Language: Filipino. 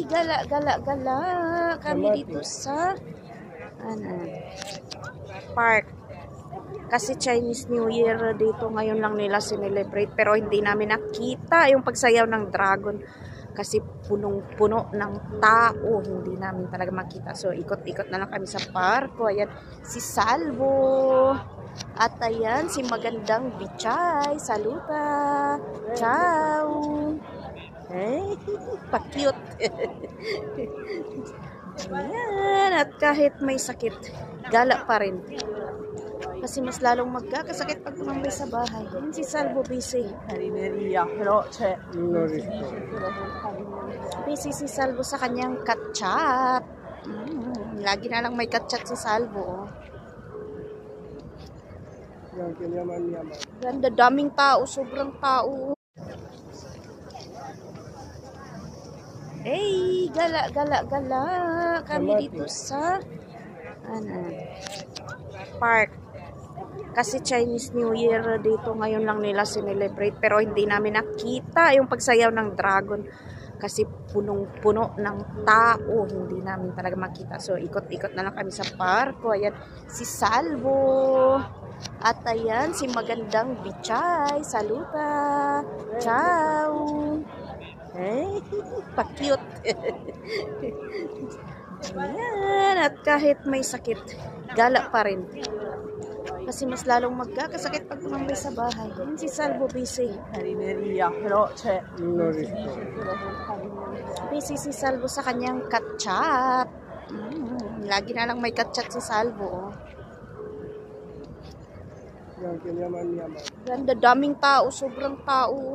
Gala kami dito sa park. Kasi Chinese New Year dito ngayon lang nila sinelebrate, pero hindi namin nakita yung pagsayaw ng dragon kasi punong-puno ng tao, hindi namin talaga makita. So ikot-ikot na lang kami sa parko. Ayan si Salvo at ayan si magandang Bichay. Saluta, ciao. Pa-cute. Ayan, at kahit may sakit, gala pa rin. Kasi mas lalong magkakasakit pag tumambay sa bahay. Yan si Salvo busy. Busy si Salvo sa kanyang cat-chat. Lagi na lang may cat-chat si Salvo. Ganda, daming tao, sobrang tao. Gala kami dito sa park. Kasi Chinese New Year dito ngayon lang nila sinelebrate, pero hindi namin nakita yung pagsayaw ng dragon kasi punong-puno ng tao, hindi namin talaga makita. So ikot-ikot na lang kami sa parko. Ayan si Salvo at ayan si magandang Bichay. Saluta, ciao. Pa-cute. Ayan, at kahit may sakit, gala pa rin. Kasi mas lalong magkakasakit pag tumambay sa bahay. Yan si Salvo busy. Busy si Salvo sa kanyang cat-chat. Lagi na lang may cat-chat si Salvo. Ganda, daming tao, sobrang tao.